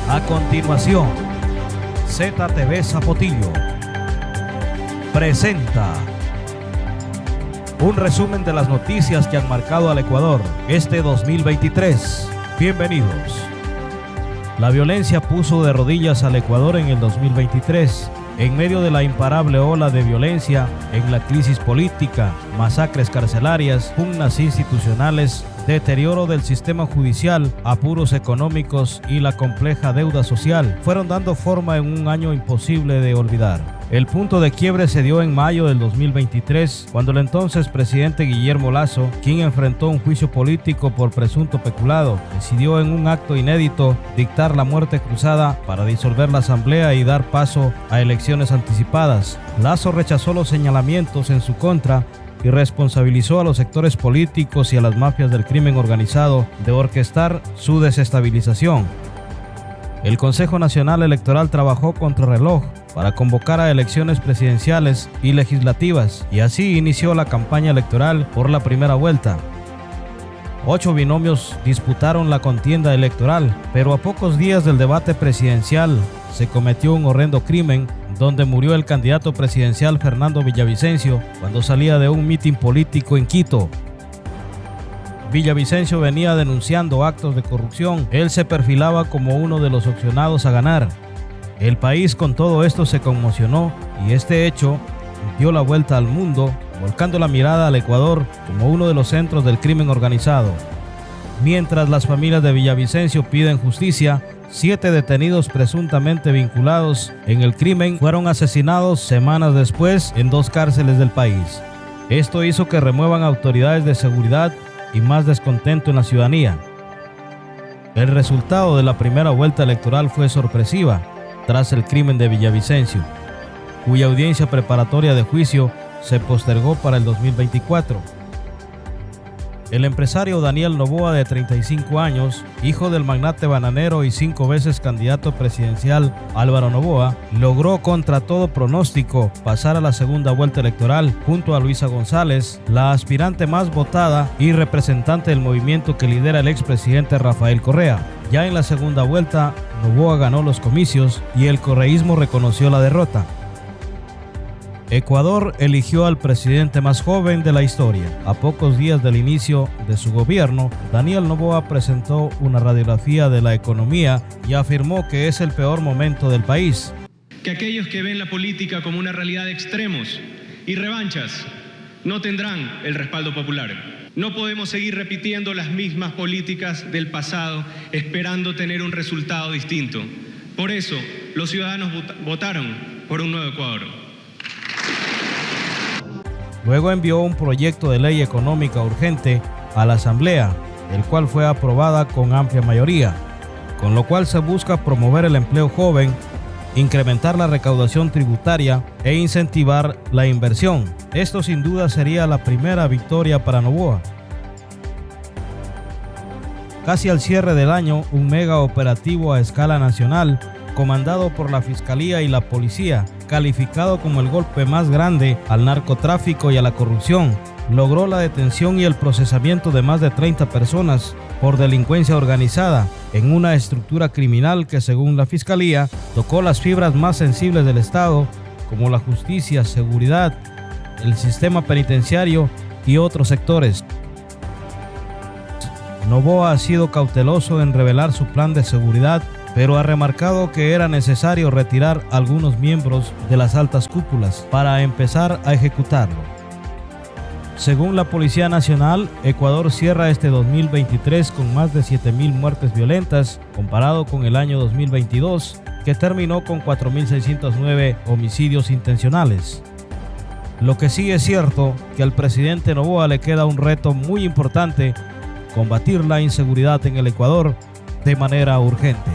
A continuación, ZTV Zapotillo presenta un resumen de las noticias que han marcado al Ecuador este 2023. Bienvenidos. La violencia puso de rodillas al Ecuador en el 2023, en medio de la imparable ola de violencia, en la crisis política, masacres carcelarias, pugnas institucionales, deterioro del sistema judicial, apuros económicos y la compleja deuda social fueron dando forma en un año imposible de olvidar. El punto de quiebre se dio en mayo del 2023, cuando el entonces presidente Guillermo Lasso, quien enfrentó un juicio político por presunto peculado, decidió en un acto inédito dictar la muerte cruzada para disolver la asamblea y dar paso a elecciones anticipadas. Lasso rechazó los señalamientos en su contra y responsabilizó a los sectores políticos y a las mafias del crimen organizado de orquestar su desestabilización. El Consejo Nacional Electoral trabajó contra reloj para convocar a elecciones presidenciales y legislativas, y así inició la campaña electoral por la primera vuelta. 8 binomios disputaron la contienda electoral, pero a pocos días del debate presidencial se cometió un horrendo crimen donde murió el candidato presidencial Fernando Villavicencio cuando salía de un mitin político en Quito. Villavicencio venía denunciando actos de corrupción. Él se perfilaba como uno de los opcionados a ganar. El país con todo esto se conmocionó y este hecho dio la vuelta al mundo, volcando la mirada al Ecuador como uno de los centros del crimen organizado. Mientras las familias de Villavicencio piden justicia, 7 detenidos presuntamente vinculados en el crimen fueron asesinados semanas después en 2 cárceles del país. Esto hizo que remuevan autoridades de seguridad y más descontento en la ciudadanía. El resultado de la primera vuelta electoral fue sorpresiva tras el crimen de Villavicencio, cuya audiencia preparatoria de juicio se postergó para el 2024. El empresario Daniel Noboa, de 35 años, hijo del magnate bananero y 5 veces candidato presidencial Álvaro Noboa, logró contra todo pronóstico pasar a la segunda vuelta electoral junto a Luisa González, la aspirante más votada y representante del movimiento que lidera el expresidente Rafael Correa. Ya en la segunda vuelta, Noboa ganó los comicios y el correísmo reconoció la derrota. Ecuador eligió al presidente más joven de la historia. A pocos días del inicio de su gobierno, Daniel Noboa presentó una radiografía de la economía y afirmó que es el peor momento del país. Que aquellos que ven la política como una realidad de extremos y revanchas no tendrán el respaldo popular. No podemos seguir repitiendo las mismas políticas del pasado esperando tener un resultado distinto. Por eso, los ciudadanos votaron por un nuevo Ecuador. Luego envió un proyecto de ley económica urgente a la Asamblea, el cual fue aprobada con amplia mayoría, con lo cual se busca promover el empleo joven, incrementar la recaudación tributaria e incentivar la inversión. Esto sin duda sería la primera victoria para Noboa. Casi al cierre del año, un mega operativo a escala nacional, comandado por la Fiscalía y la Policía, calificado como el golpe más grande al narcotráfico y a la corrupción, logró la detención y el procesamiento de más de 30 personas por delincuencia organizada en una estructura criminal que, según la Fiscalía, tocó las fibras más sensibles del Estado, como la justicia, seguridad, el sistema penitenciario y otros sectores. Noboa ha sido cauteloso en revelar su plan de seguridad, pero ha remarcado que era necesario retirar algunos miembros de las altas cúpulas para empezar a ejecutarlo. Según la Policía Nacional, Ecuador cierra este 2023 con más de 7.000 muertes violentas, comparado con el año 2022, que terminó con 4.609 homicidios intencionales. Lo que sí es cierto, que al presidente Noboa le queda un reto muy importante: combatir la inseguridad en el Ecuador de manera urgente.